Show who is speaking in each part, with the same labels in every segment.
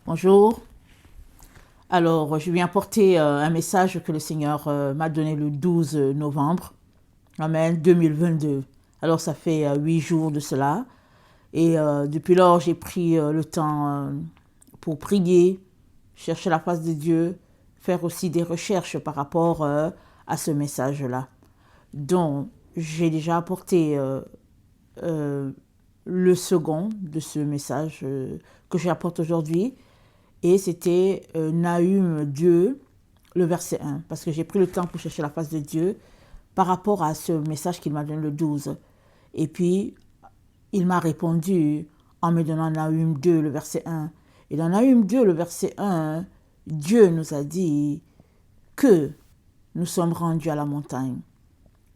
Speaker 1: Bonjour. Alors, je viens apporter un message que le Seigneur m'a donné le 12 novembre, Amen, 2022. Alors, ça fait 8 jours de cela. Et depuis lors, j'ai pris le temps pour prier, chercher la face de Dieu, faire aussi des recherches par rapport à ce message-là. Donc, j'ai déjà apporté euh, le second de ce message que j'apporte aujourd'hui. Et c'était Nahum 2, le verset 1. Parce que j'ai pris le temps pour chercher la face de Dieu par rapport à ce message qu'il m'a donné le 12. Et puis, il m'a répondu en me donnant Nahum 2, le verset 1. Et dans Nahum 2, le verset 1, Dieu nous a dit que nous sommes rendus à la montagne,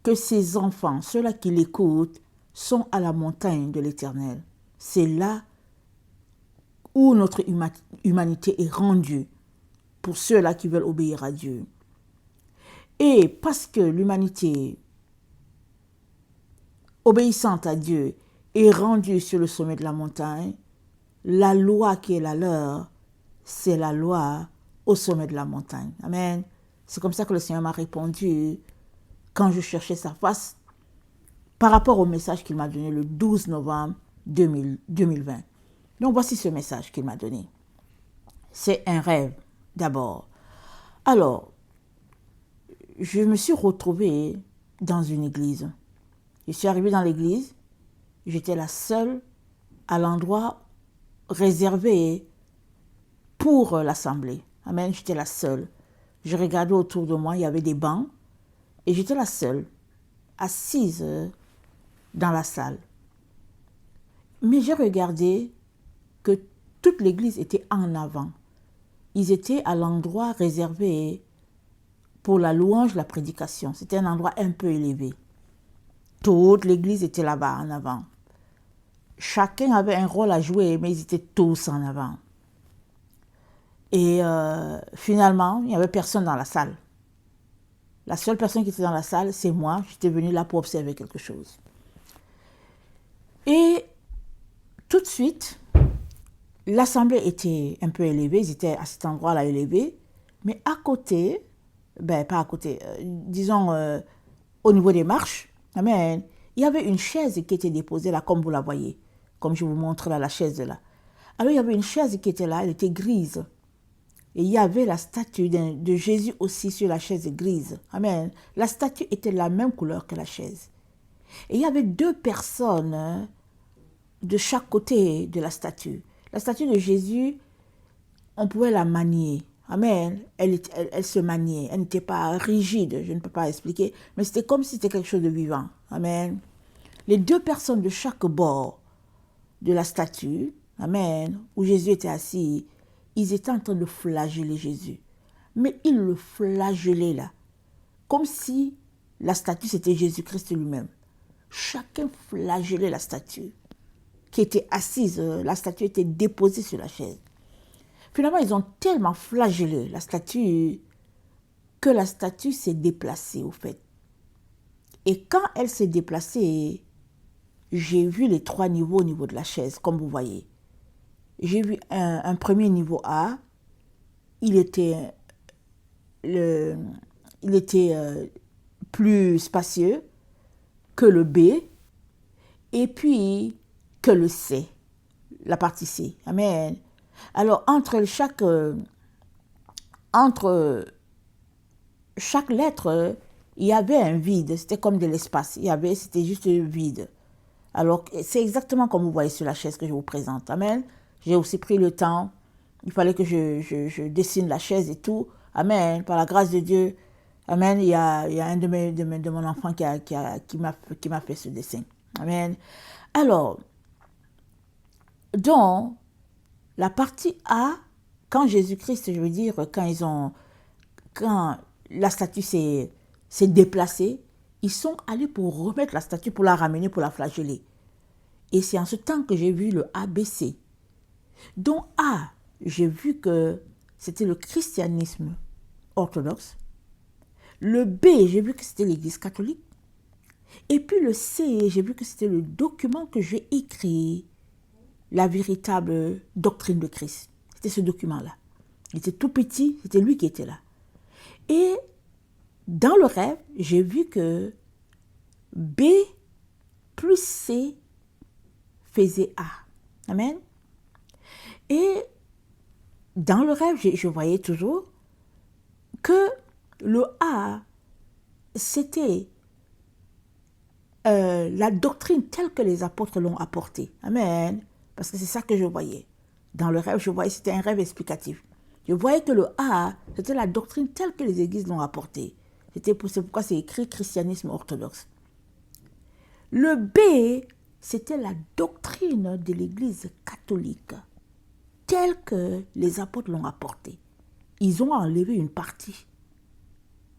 Speaker 1: que ses enfants, ceux-là qui l'écoutent, sont à la montagne de l'Éternel. C'est là où notre humanité est rendue pour ceux-là qui veulent obéir à Dieu. Et parce que l'humanité obéissante à Dieu est rendue sur le sommet de la montagne, la loi qui est la leur, c'est la loi au sommet de la montagne. Amen. C'est comme ça que le Seigneur m'a répondu quand je cherchais sa face par rapport au message qu'il m'a donné le 12 novembre 2020. Donc voici ce message qu'il m'a donné. C'est un rêve d'abord. Alors, je me suis retrouvée dans une église. Je suis arrivée dans l'église, j'étais la seule à l'endroit réservé pour l'assemblée. Amen, j'étais la seule. Je regardais autour de moi, il y avait des bancs, et j'étais la seule, assise dans la salle. Mais j'ai regardé que toute l'église était en avant. Ils étaient à l'endroit réservé pour la louange, la prédication. C'était un endroit un peu élevé. Toute l'église était là-bas en avant. Chacun avait un rôle à jouer, mais ils étaient tous en avant. Et finalement, il n'y avait personne dans la salle. La seule personne qui était dans la salle, c'est moi. J'étais venue là pour observer quelque chose. Et tout de suite, l'assemblée était un peu élevée. Ils étaient à cet endroit-là élevé. Mais à côté, pas à côté, disons au niveau des marches, amen, il y avait une chaise qui était déposée là, comme vous la voyez. Comme je vous montre là, la chaise là. Alors il y avait une chaise qui était là, elle était grise. Et il y avait la statue de Jésus aussi sur la chaise grise. Amen. La statue était de la même couleur que la chaise. Et il y avait deux personnes de chaque côté de la statue. La statue de Jésus, on pouvait la manier. Amen. Elle se maniait. Elle n'était pas rigide, je ne peux pas expliquer. Mais c'était comme si c'était quelque chose de vivant. Amen. Les deux personnes de chaque bord de la statue, amen, où Jésus était assis, ils étaient en train de flageller Jésus. Mais ils le flagellaient là, comme si la statue c'était Jésus-Christ lui-même. Chacun flagellait la statue qui était assise, la statue était déposée sur la chaise. Finalement, ils ont tellement flagellé la statue que la statue s'est déplacée au fait. Et quand elle s'est déplacée, j'ai vu les 3 niveaux au niveau de la chaise, comme vous voyez. J'ai vu un premier niveau A, il était plus spacieux que le B, et puis que le C, la partie C. Amen. Alors, entre chaque lettre, il y avait un vide, c'était comme de l'espace, c'était juste vide. Alors, c'est exactement comme vous voyez sur la chaise que je vous présente. Amen. J'ai aussi pris le temps. Il fallait que je dessine la chaise et tout. Amen. Par la grâce de Dieu. Amen. Il y a un de mon enfant qui m'a fait ce dessin. Amen. Alors, dans la partie A, quand Jésus-Christ, je veux dire, quand la statue s'est déplacée, ils sont allés pour remettre la statue, pour la ramener, pour la flageller. Et c'est en ce temps que j'ai vu le ABC. Dans A, j'ai vu que c'était le christianisme orthodoxe. Le B, j'ai vu que c'était l'Église catholique. Et puis le C, j'ai vu que c'était le document que j'ai écrit, la véritable doctrine de Christ. C'était ce document-là. Il était tout petit, c'était lui qui était là. Et dans le rêve, j'ai vu que B plus C faisait A. Amen. Et dans le rêve, je voyais toujours que le A, c'était la doctrine telle que les apôtres l'ont apportée. Amen. Parce que c'est ça que je voyais. Dans le rêve, je voyais, c'était un rêve explicatif. Je voyais que le A, c'était la doctrine telle que les églises l'ont apportée. C'est pourquoi c'est écrit christianisme orthodoxe. Le B, c'était la doctrine de l'église catholique telle que les apôtres l'ont apportée. Ils ont enlevé une partie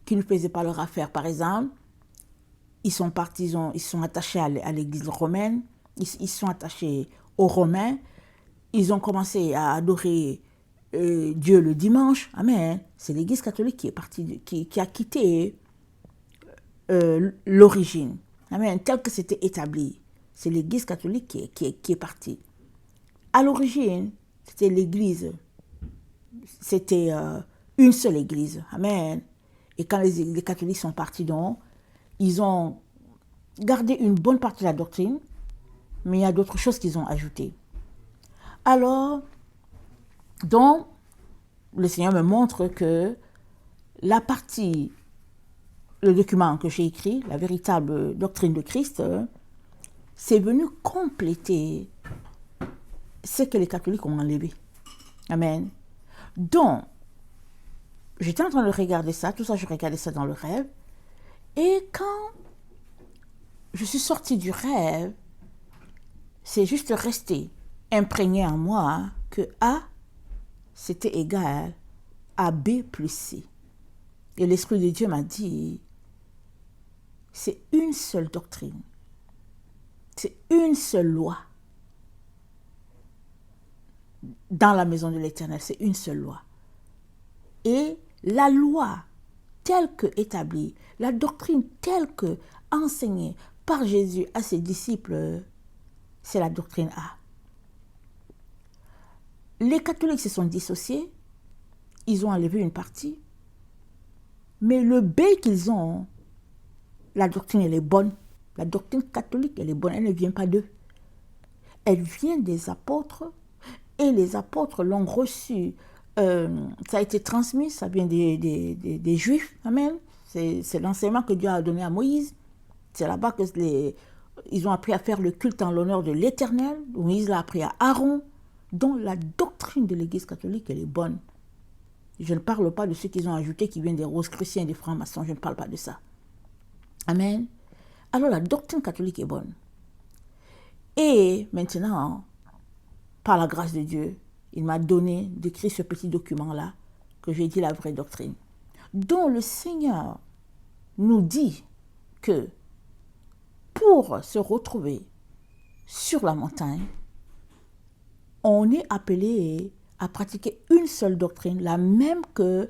Speaker 1: qui ne faisait pas leur affaire. Par exemple, ils sont partis, ils sont attachés à l'église romaine, ils sont attachés aux Romains, ils ont commencé à adorer Dieu le dimanche. Amen. C'est l'église catholique qui est partie, qui a quitté l'origine. Amen. Tel que c'était établi. C'est l'église catholique qui est partie. À l'origine, c'était l'église. C'était une seule église. Amen. Et quand les catholiques sont partis, donc, ils ont gardé une bonne partie de la doctrine, mais il y a d'autres choses qu'ils ont ajoutées. Alors, donc, le Seigneur me montre que la partie, le document que j'ai écrit, la véritable doctrine de Christ, c'est venu compléter ce que les catholiques ont enlevé. Amen. Donc, j'étais en train de regarder ça, tout ça, je regardais ça dans le rêve. Et quand je suis sortie du rêve, c'est juste resté imprégné en moi que A, c'était égal à B plus C. Et l'Esprit de Dieu m'a dit, c'est une seule doctrine. C'est une seule loi. Dans la maison de l'Éternel, c'est une seule loi. Et la loi telle que établie, la doctrine telle que enseignée par Jésus à ses disciples, c'est la doctrine A. Les catholiques se sont dissociés, ils ont enlevé une partie, mais le B qu'ils ont, la doctrine elle est bonne. La doctrine catholique elle est bonne, elle ne vient pas d'eux. Elle vient des apôtres et les apôtres l'ont reçue. Ça a été transmis, ça vient des Juifs, amen. C'est l'enseignement que Dieu a donné à Moïse. C'est là-bas que ils ont appris à faire le culte en l'honneur de l'Éternel. Moïse l'a appris à Aaron. Donc la doctrine de l'Église catholique, elle est bonne. Je ne parle pas de ceux qu'ils ont ajoutés qui viennent des Rosicruciens et des francs-maçons. Je ne parle pas de ça. Amen. Alors la doctrine catholique est bonne. Et maintenant, par la grâce de Dieu, il m'a donné d'écrire ce petit document-là que j'ai dit la vraie doctrine. Dont le Seigneur nous dit que pour se retrouver sur la montagne, on est appelé à pratiquer une seule doctrine, la même que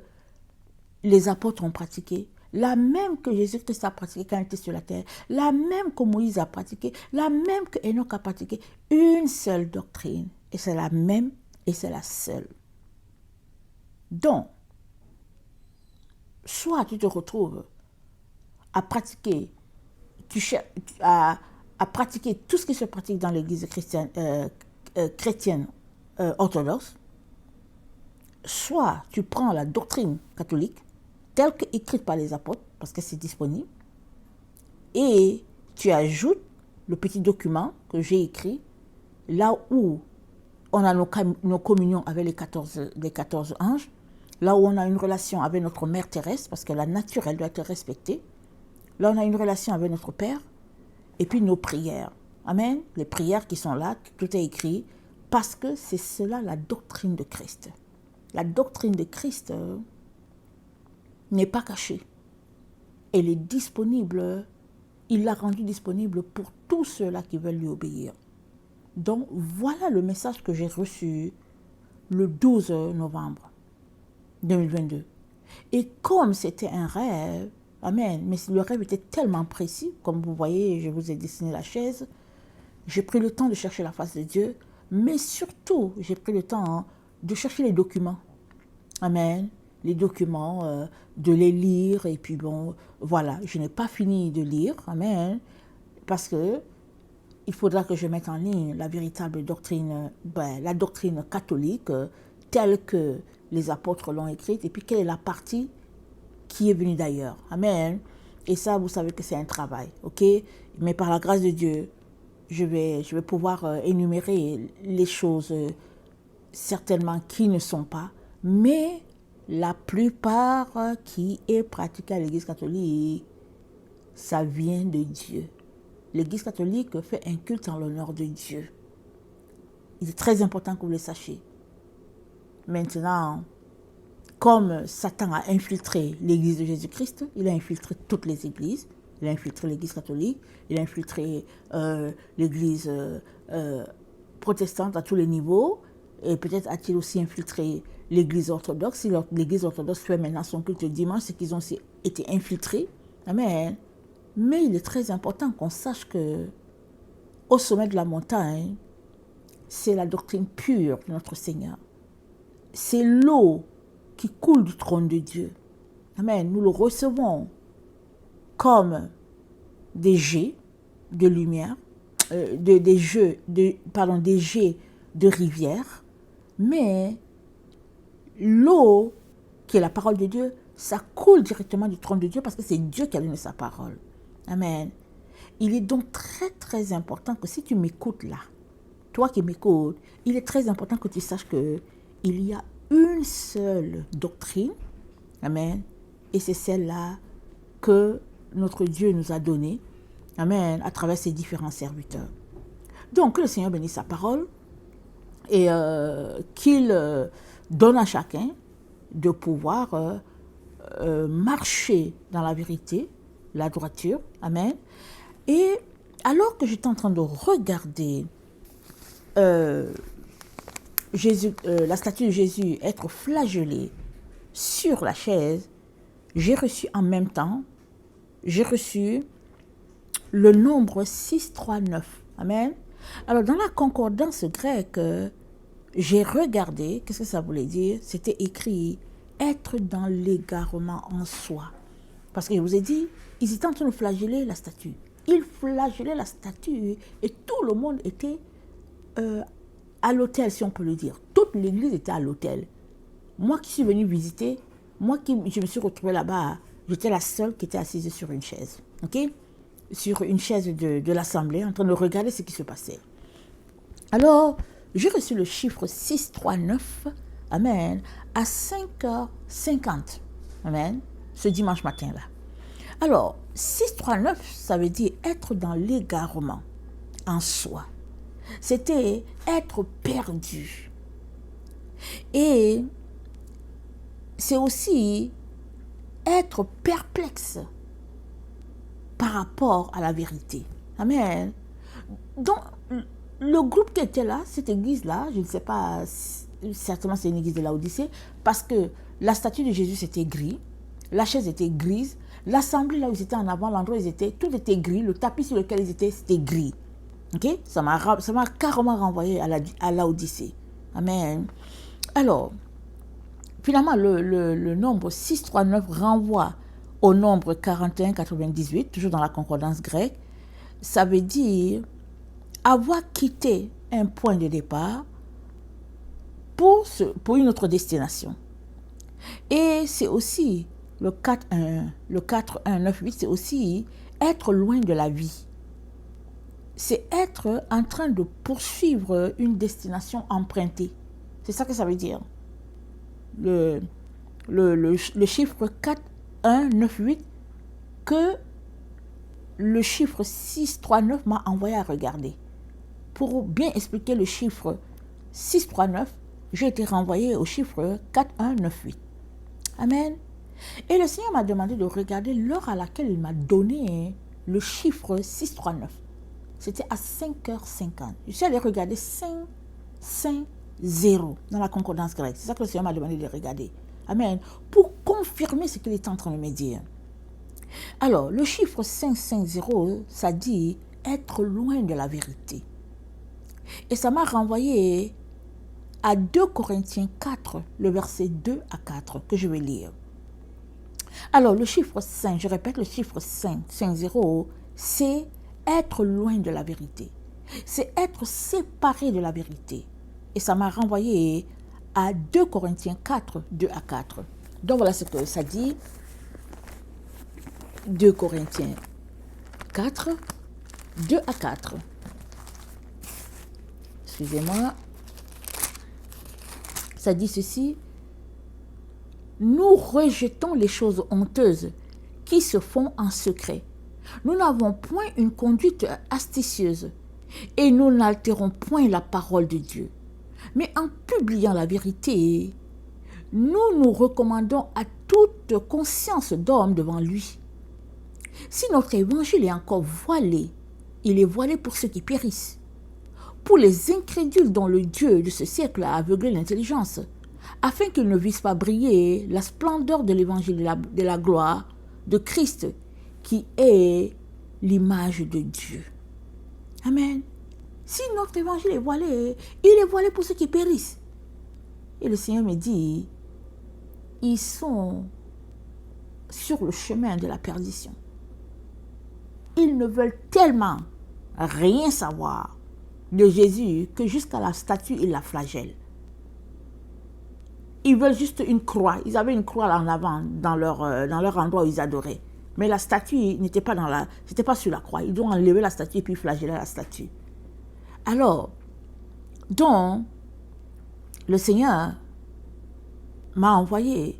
Speaker 1: les apôtres ont pratiquée, la même que Jésus-Christ a pratiquée quand il était sur la terre, la même que Moïse a pratiquée, la même que Enoch a pratiquée, une seule doctrine. Et c'est la même et c'est la seule. Donc, soit tu te retrouves à pratiquer, à pratiquer tout ce qui se pratique dans l'église chrétienne orthodoxe, soit tu prends la doctrine catholique, telle qu'écrite par les apôtres, parce que c'est disponible, et tu ajoutes le petit document que j'ai écrit, là où on a nos communions avec les 14 anges, là où on a une relation avec notre mère terrestre, parce que la nature, elle doit être respectée, là on a une relation avec notre Père, et puis nos prières. Amen. Les prières qui sont là, tout est écrit, parce que c'est cela la doctrine de Christ. La doctrine de Christ n'est pas cachée. Elle est disponible. Il l'a rendue disponible pour tous ceux-là qui veulent lui obéir. Donc, voilà le message que j'ai reçu le 12 novembre 2022. Et comme c'était un rêve, amen, mais le rêve était tellement précis, comme vous voyez, je vous ai dessiné la chaise, j'ai pris le temps de chercher la face de Dieu, mais surtout, j'ai pris le temps de chercher les documents. Amen. Les documents, de les lire. Et puis bon, voilà, je n'ai pas fini de lire. Amen. Parce que il faudra que je mette en ligne la véritable doctrine, la doctrine catholique, telle que les apôtres l'ont écrite. Et puis quelle est la partie qui est venue d'ailleurs. Amen. Et ça, vous savez que c'est un travail. Ok. Mais par la grâce de Dieu, je vais pouvoir énumérer les choses certainement qui ne sont pas, mais la plupart qui est pratiquée à l'Église catholique, ça vient de Dieu. L'Église catholique fait un culte en l'honneur de Dieu. Il est très important que vous le sachiez. Maintenant, comme Satan a infiltré l'Église de Jésus-Christ, il a infiltré toutes les églises. Il a infiltré l'Église catholique, il a infiltré l'Église protestante à tous les niveaux, et peut-être a-t-il aussi infiltré l'Église orthodoxe. Si l'Église orthodoxe fait maintenant son culte le dimanche, c'est qu'ils ont aussi été infiltrés. Amen. Mais il est très important qu'on sache que au sommet de la montagne, c'est la doctrine pure de notre Seigneur. C'est l'eau qui coule du trône de Dieu. Amen. Nous le recevons comme des jets de lumière, des jets de rivière, mais l'eau, qui est la parole de Dieu, ça coule directement du trône de Dieu parce que c'est Dieu qui a donné sa parole. Amen. Il est donc très très important que si tu m'écoutes là, toi qui m'écoutes, il est très important que tu saches qu'il y a une seule doctrine, amen, et c'est celle-là que notre Dieu nous a donnée, amen, à travers ses différents serviteurs. Donc, que le Seigneur bénisse sa parole et qu'il donne à chacun de pouvoir marcher dans la vérité, la droiture, amen. Et alors que j'étais en train de regarder la statue de Jésus être flagellée sur la chaise, j'ai reçu en même temps, le nombre 639. Amen. Alors, dans la concordance grecque, j'ai regardé, qu'est-ce que ça voulait dire? C'était écrit « être dans l'égarement en soi ». Parce que je vous ai dit, ils étaient en train de flageller la statue. Ils flagellaient la statue et tout le monde était à l'hôtel, si on peut le dire. Toute l'église était à l'hôtel. Moi qui suis venue visiter, je me suis retrouvée là-bas, j'étais la seule qui était assise sur une chaise. Ok? Sur une chaise de l'assemblée, en train de regarder ce qui se passait. Alors, j'ai reçu le chiffre 639, amen, à 5h50, amen, ce dimanche matin-là. Alors, 639, ça veut dire être dans l'égarement en soi. C'était être perdu. Et c'est aussi être perplexe par rapport à la vérité. Amen. Donc, le groupe qui était là, cette église-là, je ne sais pas, certainement c'est une église de Laodicée, parce que la statue de Jésus c'était gris, la chaise était grise, l'assemblée là où ils étaient en avant, l'endroit où ils étaient, tout était gris, le tapis sur lequel ils étaient, c'était gris. Ok? Ça m'a carrément renvoyé à Laodicée. Amen. Alors, finalement, le nombre 639 renvoie au nombre 4198, toujours dans la concordance grecque. Ça veut dire avoir quitté un point de départ pour une autre destination. Et c'est aussi le 4198, c'est aussi être loin de la vie. C'est être en train de poursuivre une destination empruntée. C'est ça que ça veut dire. Le chiffre 4198 que le chiffre 639 m'a envoyé à regarder. Pour bien expliquer le chiffre 639, j'ai été renvoyé au chiffre 4198. Amen. Et le Seigneur m'a demandé de regarder l'heure à laquelle il m'a donné le chiffre 639. C'était à 5h50. Je suis allée regarder 550 dans la concordance grecque. C'est ça que le Seigneur m'a demandé de regarder. Amen. Pour confirmer ce qu'il est en train de me dire. Alors, le chiffre 550, ça dit être loin de la vérité. Et ça m'a renvoyé à 2 Corinthiens 4, le verset 2 à 4, que je vais lire. Alors, le chiffre 5, je répète, le chiffre 5, 5-0, c'est être loin de la vérité. C'est être séparé de la vérité. Et ça m'a renvoyé à 2 Corinthiens 4, 2 à 4. Donc voilà ce que ça dit. 2 Corinthiens 4, 2 à 4. Excusez-moi. Ça dit ceci. Nous rejetons les choses honteuses qui se font en secret. Nous n'avons point une conduite astucieuse et nous n'altérons point la parole de Dieu. Mais en publiant la vérité, nous nous recommandons à toute conscience d'homme devant lui. Si notre évangile est encore voilé, il est voilé pour ceux qui périssent, pour les incrédules dont le Dieu de ce siècle a aveuglé l'intelligence, afin qu'ils ne vissent pas briller la splendeur de l'évangile de la gloire de Christ, qui est l'image de Dieu. Amen. Si notre évangile est voilé, il est voilé pour ceux qui périssent. Et le Seigneur me dit, ils sont sur le chemin de la perdition. Ils ne veulent tellement rien savoir de Jésus que jusqu'à la statue, ils la flagellent. Ils veulent juste une croix. Ils avaient une croix en avant dans leur endroit où ils adoraient. Mais la statue n'était pas c'était pas sur la croix. Ils doivent enlever la statue et puis flageller la statue. Alors, donc, le Seigneur m'a envoyé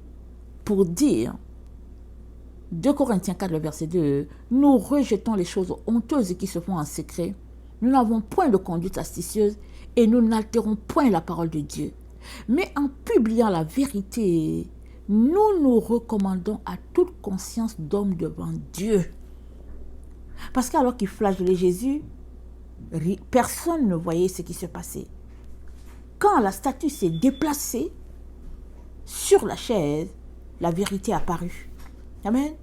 Speaker 1: pour dire, 2 Corinthiens 4, le verset 2, nous rejetons les choses honteuses qui se font en secret. Nous n'avons point de conduite astucieuse et nous n'altérons point la parole de Dieu. Mais en publiant la vérité, nous nous recommandons à toute conscience d'homme devant Dieu. Parce qu'alors qu'il flagellait Jésus, personne ne voyait ce qui se passait. Quand la statue s'est déplacée sur la chaise, la vérité apparut. Amen.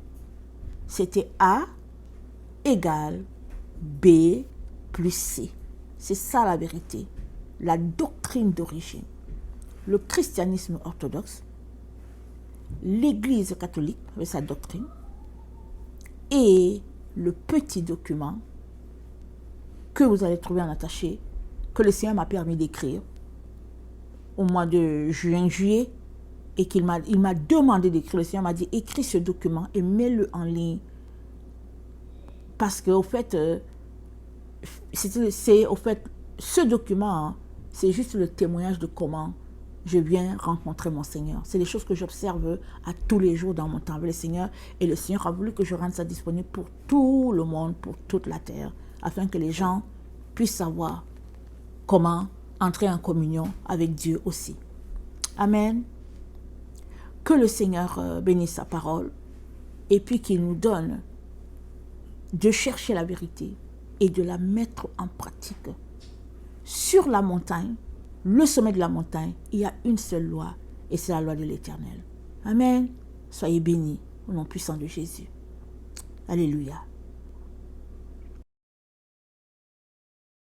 Speaker 1: C'était A égale B plus C. C'est ça la vérité. La doctrine d'origine. Le christianisme orthodoxe, l'Église catholique avec sa doctrine et le petit document que vous allez trouver en attaché, que le Seigneur m'a permis d'écrire au mois de juillet, et il m'a demandé d'écrire. Le Seigneur m'a dit, écris ce document et mets-le en ligne. Parce que, au fait, ce document, c'est juste le témoignage de comment je viens rencontrer mon Seigneur. C'est des choses que j'observe à tous les jours dans mon temps avec le Seigneur. Et le Seigneur a voulu que je rende ça disponible pour tout le monde, pour toute la terre, afin que les gens puissent savoir comment entrer en communion avec Dieu aussi. Amen. Que le Seigneur bénisse sa parole et puis qu'il nous donne de chercher la vérité et de la mettre en pratique. Sur la montagne, le sommet de la montagne, il y a une seule loi et c'est la loi de l'Éternel. Amen. Soyez bénis au nom puissant de Jésus. Alléluia.